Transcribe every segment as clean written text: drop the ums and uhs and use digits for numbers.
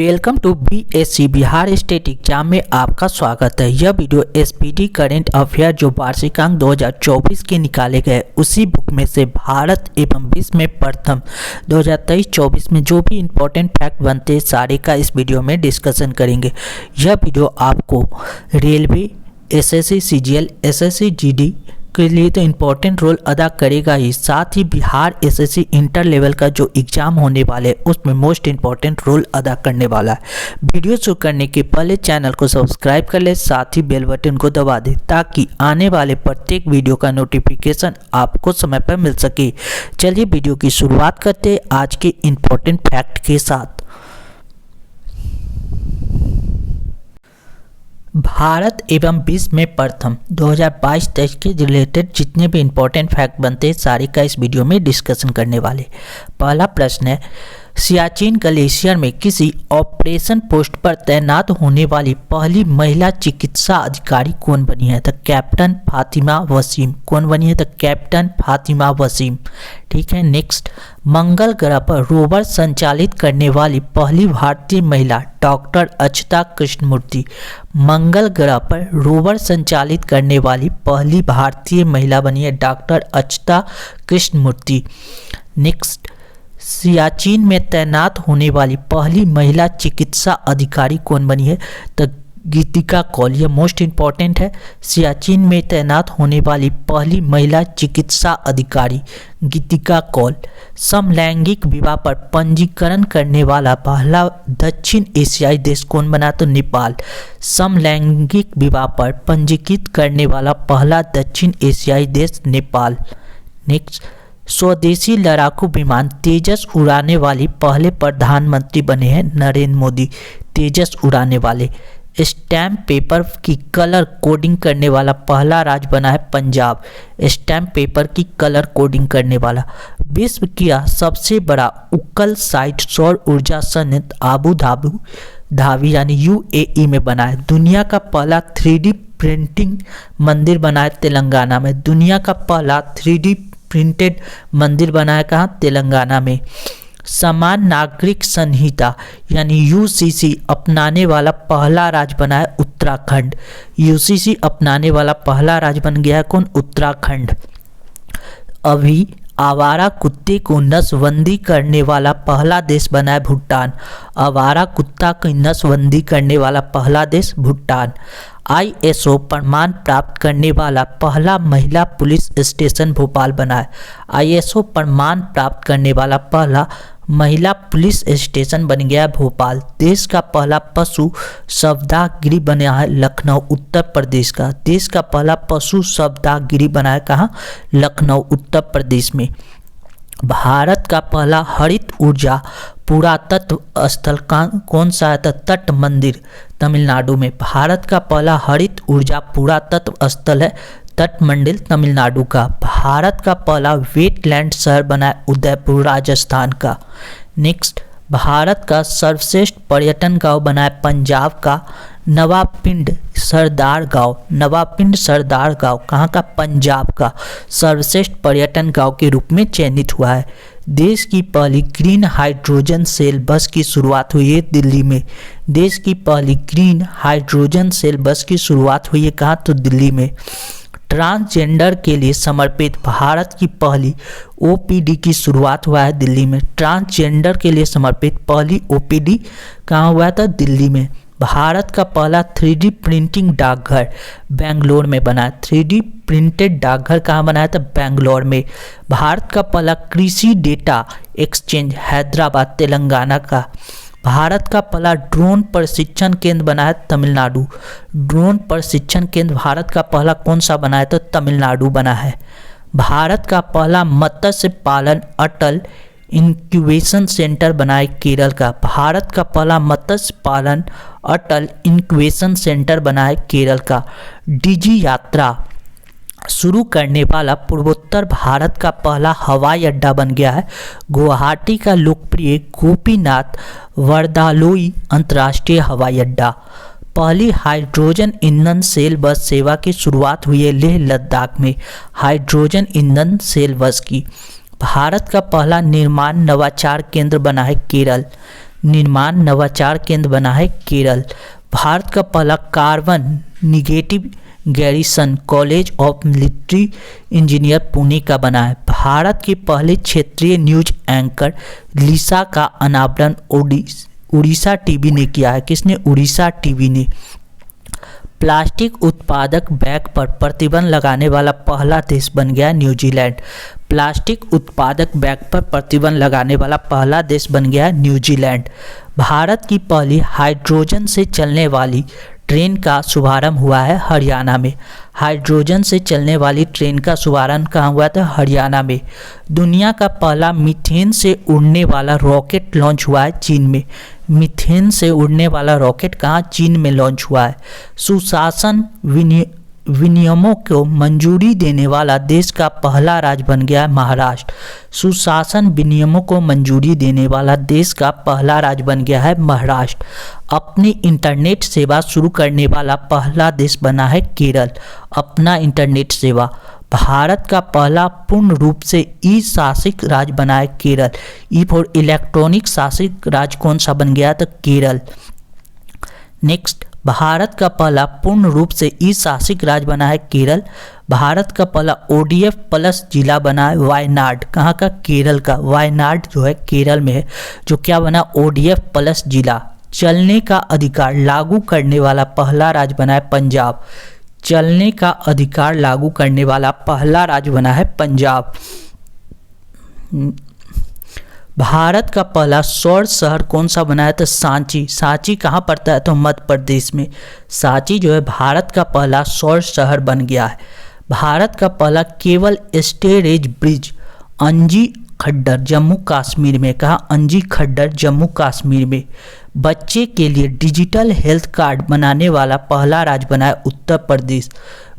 Welcome to BSC Bihar state exam में आपका स्वागत है। यह वीडियो एसपीटी करंट अफेयर जो वार्षिकांक 2024 के निकाले गए उसी बुक में से भारत एवं विश्व में प्रथम 2023-24 में जो भी इंपॉर्टेंट फैक्ट बनते हैं सारे का इस वीडियो में डिस्कशन करेंगे। यह वीडियो आपको railway, SSC CGL, SSC GD के लिए तो इम्पोर्टेंट रोल अदा करेगा ही, साथ ही बिहार एसएससी इंटर लेवल का जो एग्ज़ाम होने वाले उसमें मोस्ट इम्पॉर्टेंट रोल अदा करने वाला है। वीडियो शुरू करने के पहले चैनल को सब्सक्राइब कर ले, साथ ही बेल बटन को दबा दे ताकि आने वाले प्रत्येक वीडियो का नोटिफिकेशन आपको समय पर मिल सके। चलिए वीडियो की शुरुआत करते हैं आज के इम्पोर्टेंट फैक्ट के साथ। भारत एवं विश्व में प्रथम 2022-23 के रिलेटेड जितने भी इंपॉर्टेंट फैक्ट बनते हैं सारे का इस वीडियो में डिस्कशन करने वाले। पहला प्रश्न है, सियाचिन ग्लेशियर में किसी ऑपरेशन पोस्ट पर तैनात होने वाली पहली महिला चिकित्सा अधिकारी कौन बनी है? तो कैप्टन फातिमा वसीम। कौन बनी है? तो कैप्टन फातिमा वसीम। ठीक है। नेक्स्ट, मंगल ग्रह पर रोवर संचालित करने वाली पहली भारतीय महिला डॉक्टर अक्षता कृष्णमूर्ति। मंगल ग्रह पर रोवर संचालित करने वाली पहली भारतीय महिला बनी है डॉक्टर अक्षता कृष्णमूर्ति। नेक्स्ट, सियाचिन में तैनात होने वाली पहली महिला चिकित्सा अधिकारी कौन बनी है? तो गीतिका कौल। यह मोस्ट इम्पॉर्टेंट है। सियाचिन में तैनात होने वाली पहली महिला चिकित्सा अधिकारी गीतिका कौल। समलैंगिक विवाह पर पंजीकरण करने वाला पहला दक्षिण एशियाई देश कौन बना? तो नेपाल। समलैंगिक विवाह पर पंजीकृत करने वाला पहला दक्षिण एशियाई देश नेपाल। नेक्स्ट, स्वदेशी लड़ाकू विमान तेजस उड़ाने वाली पहले प्रधानमंत्री बने हैं नरेंद्र मोदी। तेजस उड़ाने वाले। स्टैम्प पेपर की कलर कोडिंग करने वाला पहला राज्य बना है पंजाब। स्टैम्प पेपर की कलर कोडिंग करने वाला। विश्व का सबसे बड़ा उक्कल साइट सौर ऊर्जा संयंत्र आबू धाबी यानी यूएई में बना है। दुनिया का पहला 3D प्रिंटिंग मंदिर बना है तेलंगाना में। दुनिया का पहला 3D प्रिंटेड मंदिर बना है कहाँ? तेलंगाना में। समान नागरिक संहिता यानी यूसीसी अपनाने वाला पहला राज्य बना है उत्तराखंड। यूसीसी अपनाने वाला पहला राज्य बन गया है कौन? उत्तराखंड। अभी आवारा कुत्ते को नसबंदी करने वाला पहला देश बना है भूटान। आवारा कुत्ता की नसबंदी करने वाला पहला देश भूटान। आईएसओ प्रमाण प्राप्त करने वाला पहला महिला पुलिस स्टेशन भोपाल बना है। आईएसओ प्रमाण प्राप्त करने वाला पहला महिला पुलिस स्टेशन बन गया है भोपाल। देश का पहला पशु शवदाह गृह बना है लखनऊ उत्तर प्रदेश का। देश का पहला पशु शवदाह गृह बना है कहाँ? लखनऊ उत्तर प्रदेश में। भारत का पहला हरित ऊर्जा पुरातत्व स्थल कौन सा है? तो तट मंदिर तमिलनाडु में। भारत का पहला हरित ऊर्जा पुरातत्व स्थल है तट मंदिर तमिलनाडु का। भारत का पहला वेटलैंड शहर बना है उदयपुर राजस्थान का। नेक्स्ट, भारत का सर्वश्रेष्ठ पर्यटन गांव बना है पंजाब का नवापिंड सरदार गांव। नवापिंड सरदार गांव कहाँ का? पंजाब का। सर्वश्रेष्ठ पर्यटन गांव के रूप में चयनित हुआ है। देश की पहली ग्रीन हाइड्रोजन सेल बस की शुरुआत हुई है दिल्ली में। देश की पहली ग्रीन हाइड्रोजन सेल बस की शुरुआत हुई है कहाँ? तो दिल्ली में। ट्रांसजेंडर के लिए समर्पित भारत की पहली ओपीडी की शुरुआत हुआ है दिल्ली में। ट्रांसजेंडर के लिए समर्पित पहली ओपीडी कहाँ हुआ था? दिल्ली में। भारत का पहला 3D प्रिंटिंग डाकघर बेंगलोर में बना है। 3D प्रिंटेड डाकघर कहाँ बनाया था? बेंगलोर में। भारत का पहला कृषि डेटा एक्सचेंज हैदराबाद तेलंगाना का। भारत का पहला ड्रोन प्रशिक्षण केंद्र बना है तमिलनाडु। ड्रोन प्रशिक्षण केंद्र भारत का पहला कौन सा बना है? तो तमिलनाडु बना है। भारत का पहला मत्स्य पालन अटल इंक्यूबेशन सेंटर बना है केरल का। भारत का पहला मत्स्य पालन अटल इंक्यूबेशन सेंटर बना है केरल का। डिजी यात्रा शुरू करने वाला पूर्वोत्तर भारत का पहला हवाई अड्डा बन गया है गुवाहाटी का लोकप्रिय गोपीनाथ वरदालोई अंतर्राष्ट्रीय हवाई अड्डा। पहली हाइड्रोजन ईंधन सेल बस सेवा की शुरुआत हुई है लेह लद्दाख में। हाइड्रोजन ईंधन सेल बस की। भारत का पहला निर्माण नवाचार केंद्र बना है केरल। निर्माण नवाचार केंद्र बना है केरल। भारत का पहला carbon negative garrison college of military engineer Pune का बना है। भारत के पहले क्षेत्रीय न्यूज एंकर लिसा का अनावरण उड़ीसा टीवी ने किया है। किसने? उड़ीसा टीवी ने। प्लास्टिक उत्पादक बैग पर प्रतिबंध लगाने वाला पहला देश बन गया न्यूजीलैंड। प्लास्टिक उत्पादक बैग पर प्रतिबंध लगाने वाला पहला देश बन गया न्यूजीलैंड। भारत की पहली हाइड्रोजन से चलने वाली ट्रेन का शुभारंभ हुआ है हरियाणा में। हाइड्रोजन से चलने वाली ट्रेन का शुभारंभ कहाँ हुआ था? हरियाणा में। दुनिया का पहला मीथेन से उड़ने वाला रॉकेट लॉन्च हुआ है चीन में। मीथेन से उड़ने वाला रॉकेट कहाँ? चीन में लॉन्च हुआ है। सुशासन विनियमों को मंजूरी देने वाला देश का पहला राज्य बन गया महाराष्ट्र। सुशासन विनियमों को मंजूरी देने वाला देश का पहला राज्य बन गया है महाराष्ट्र। अपनी इंटरनेट सेवा शुरू करने वाला पहला देश बना है केरल। अपना इंटरनेट सेवा। भारत का पहला पूर्ण रूप से ई शासित राज्य बना है केरल। ई फॉर इलेक्ट्रॉनिक शासित राज्य कौन सा बन गया? तो केरल। नेक्स्ट, भारत का पहला पूर्ण रूप से ई शासित राज्य बना है केरल। भारत का पहला ODF प्लस जिला बना है वायनाड। कहाँ का? केरल का। वायनाड जो है केरल में है, जो क्या बना? ODF प्लस जिला। चलने का अधिकार लागू करने वाला पहला राज्य बना है पंजाब। चलने का अधिकार लागू करने वाला पहला राज्य बना है पंजाब। भारत का पहला सौर शहर कौन सा बना है? तो सांची। सांची कहाँ पड़ता है? तो मध्य प्रदेश में। सांची जो है भारत का पहला सौर शहर बन गया है। भारत का पहला केबल स्टोरेज ब्रिज अंजी खड्डर जम्मू कश्मीर में। कहा? अंजी खड्डर जम्मू कश्मीर में। बच्चे के लिए डिजिटल हेल्थ कार्ड बनाने वाला पहला राज्य बना है उत्तर प्रदेश।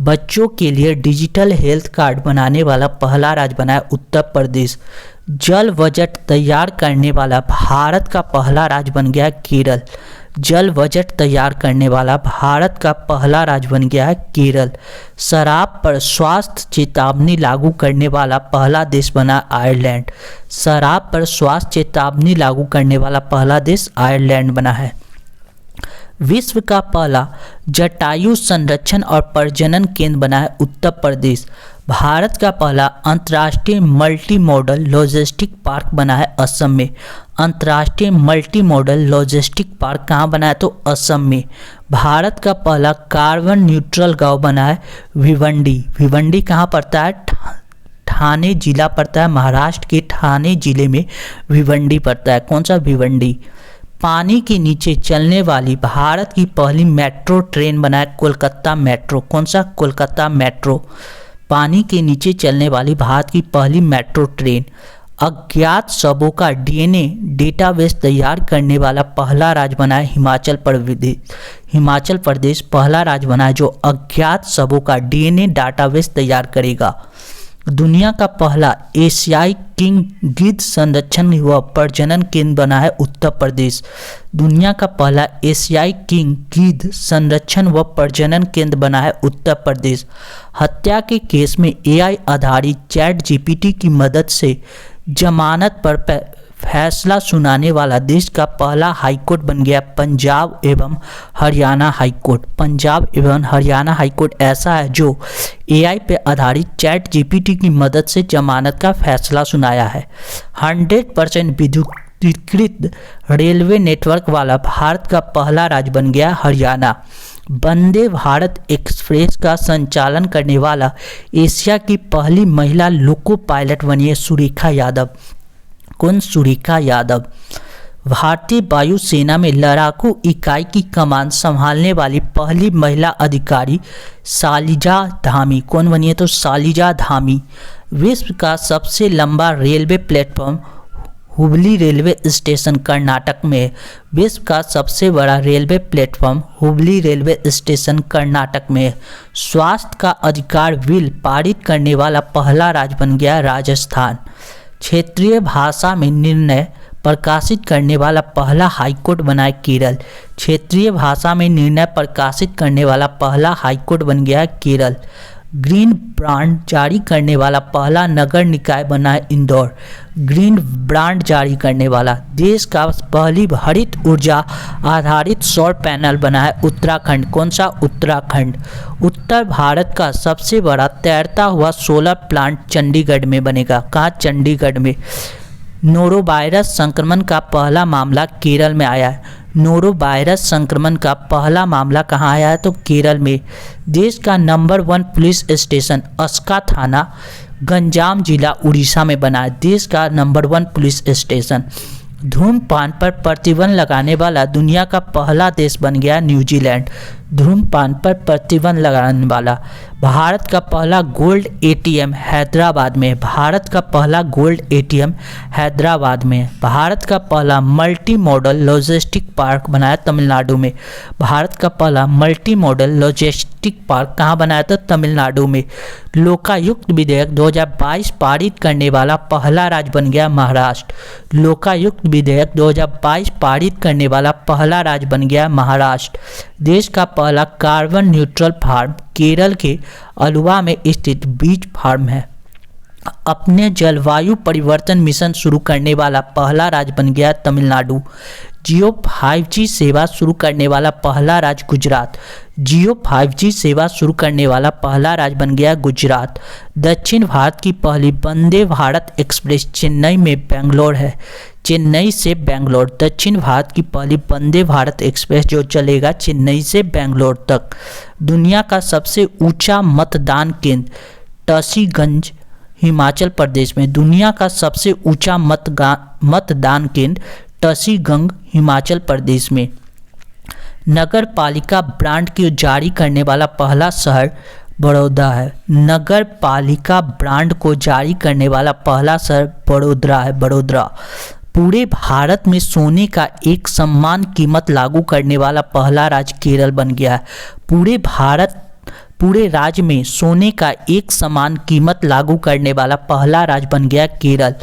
बच्चों के लिए डिजिटल हेल्थ कार्ड बनाने वाला पहला राज्य बना है उत्तर प्रदेश। जल बजट तैयार करने वाला भारत का पहला राज्य बन गया केरल। जल बजट तैयार करने वाला भारत का पहला राज्य बन गया है केरल। शराब पर स्वास्थ्य चेतावनी लागू करने वाला पहला देश बना आयरलैंड। शराब पर स्वास्थ्य चेतावनी लागू करने वाला पहला देश आयरलैंड बना है। विश्व का पहला जटायु संरक्षण और प्रजनन केंद्र बना है उत्तर प्रदेश। भारत का पहला अंतर्राष्ट्रीय मल्टी मॉडल लॉजिस्टिक पार्क बना है असम में। अंतर्राष्ट्रीय मल्टी मॉडल लॉजिस्टिक पार्क कहाँ बना है? तो असम में। भारत का पहला कार्बन न्यूट्रल गांव बना है भिवंडी। भिवंडी कहाँ पड़ता है? ठाणे जिला पड़ता है। महाराष्ट्र के ठाणे जिले में भिवंडी पड़ता है। कौन सा? भिवंडी। पानी के नीचे चलने वाली भारत की पहली मेट्रो ट्रेन बना है कोलकाता मेट्रो। कौन सा? कोलकाता मेट्रो। पानी के नीचे चलने वाली भारत की पहली मेट्रो ट्रेन। अज्ञात शवों का DNA डेटाबेस तैयार करने वाला पहला राज्य बना है हिमाचल प्रदेश। हिमाचल प्रदेश पहला राज्य बना है जो अज्ञात शवों का DNA डाटाबेस तैयार करेगा। दुनिया का पहला एशियाई किंग गिद्ध संरक्षण व प्रजनन केंद्र बना है उत्तर प्रदेश। दुनिया का पहला एशियाई किंग गिद्ध संरक्षण व प्रजनन केंद्र बना है उत्तर प्रदेश। हत्या के केस में AI आधारित ChatGPT की मदद से जमानत पर फैसला सुनाने वाला देश का पहला हाईकोर्ट बन गया पंजाब एवं हरियाणा हाईकोर्ट। पंजाब एवं हरियाणा हाईकोर्ट ऐसा है जो AI पे आधारित ChatGPT की मदद से जमानत का फैसला सुनाया है। 100% विद्युतीकृत रेलवे नेटवर्क वाला भारत का पहला राज्य बन गया हरियाणा। वंदे भारत एक्सप्रेस का संचालन करने वाला एशिया की पहली महिला लोको पायलट बनी है सुरेखा यादव। कौन? सुरेखा यादव। भारतीय वायुसेना में लड़ाकू इकाई की कमान संभालने वाली पहली महिला अधिकारी शालिजा धामी। कौन बनी है? तो शालिजा धामी। विश्व का सबसे लंबा railway platform Hubli railway station Karnataka में है। विश्व का सबसे बड़ा railway platform Hubli railway station Karnataka में है। स्वास्थ्य का अधिकार बिल पारित करने वाला पहला राज्य बन गया राजस्थान। क्षेत्रीय भाषा में निर्णय प्रकाशित करने वाला पहला हाईकोर्ट बना है केरल। क्षेत्रीय भाषा में निर्णय प्रकाशित करने वाला पहला हाईकोर्ट बन गया है केरल। ग्रीन ब्रांड जारी करने वाला पहला नगर निकाय बना है इंदौर। ग्रीन ब्रांड जारी करने वाला देश का पहली हरित ऊर्जा आधारित सौर पैनल बना है उत्तराखंड। कौन सा? उत्तराखंड। उत्तर भारत का सबसे बड़ा तैरता हुआ सोलर प्लांट चंडीगढ़ में बनेगा। कहाँ? चंडीगढ़ में। नोरोवायरस संक्रमण का पहला मामला केरल में आया है। नोरोवायरस संक्रमण का पहला मामला कहाँ आया है? तो केरल में। देश का नंबर 1 पुलिस स्टेशन अस्का थाना गंजाम जिला उड़ीसा में बना है। देश का नंबर 1 पुलिस स्टेशन। धूम्रपान पर प्रतिबंध लगाने वाला दुनिया का पहला देश बन गया न्यूजीलैंड। धूम्रपान पर प्रतिबंध लगाने वाला। भारत का पहला गोल्ड एटीएम हैदराबाद में। भारत का पहला गोल्ड एटीएम हैदराबाद में। भारत का पहला मल्टी मॉडल लॉजिस्टिक पार्क बनाया तमिलनाडु में। भारत का पहला मल्टी मॉडल लॉजिस्टिक पार्क कहाँ बनाया था? तमिलनाडु में। लोकायुक्त विधेयक 2022 पारित करने वाला पहला राज्य बन गया महाराष्ट्र। लोकायुक्त विधेयक 2022 पारित करने वाला पहला राज्य बन गया महाराष्ट्र। देश का पहला कार्बन न्यूट्रल फार्म केरल के अलुवा में स्थित बीज फार्म है। अपने जलवायु परिवर्तन मिशन शुरू करने वाला पहला राज्य बन गया तमिलनाडु। जियो 5G सेवा शुरू करने वाला पहला राज्य गुजरात। जियो 5G सेवा शुरू करने वाला पहला राज्य बन गया गुजरात। दक्षिण भारत की पहली वंदे भारत एक्सप्रेस चेन्नई में बेंगलोर है। चेन्नई से बेंगलोर। दक्षिण भारत की पहली वंदे भारत एक्सप्रेस जो चलेगा चेन्नई से बेंगलोर तक। दुनिया का सबसे ऊंचा मतदान केंद्र टसीगंज हिमाचल प्रदेश में। दुनिया का सबसे ऊंचा मतदान केंद्र टसीगंज हिमाचल प्रदेश में। नगर पालिका ब्रांड की जारी करने वाला पहला शहर बड़ौदा है। नगर पालिका ब्रांड को जारी करने वाला पहला शहर बड़ोदरा है। बड़ोदरा। पूरे भारत में सोने का एक समान कीमत लागू करने वाला पहला राज्य केरल बन गया है। पूरे राज्य में सोने का एक समान कीमत लागू करने वाला पहला राज्य बन गया केरल।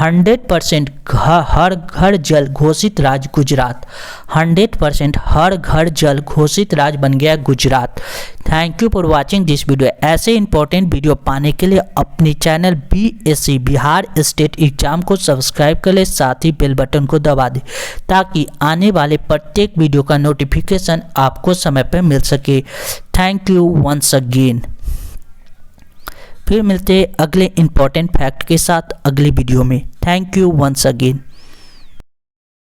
100% हर घर जल घोषित राज्य गुजरात। 100% हर घर जल घोषित राज्य बन गया Gujarat. Thank you for watching this video. ऐसे इंपॉर्टेंट वीडियो पाने के लिए अपने channel BSc Bihar state exam को सब्सक्राइब कर ले, साथ ही बेल बटन को दबा दें ताकि आने वाले प्रत्येक वीडियो का नोटिफिकेशन आपको समय पर मिल सके। Thank you once again. फिर मिलते हैं अगले इंपॉर्टेंट फैक्ट के साथ अगली वीडियो में। Thank you once again.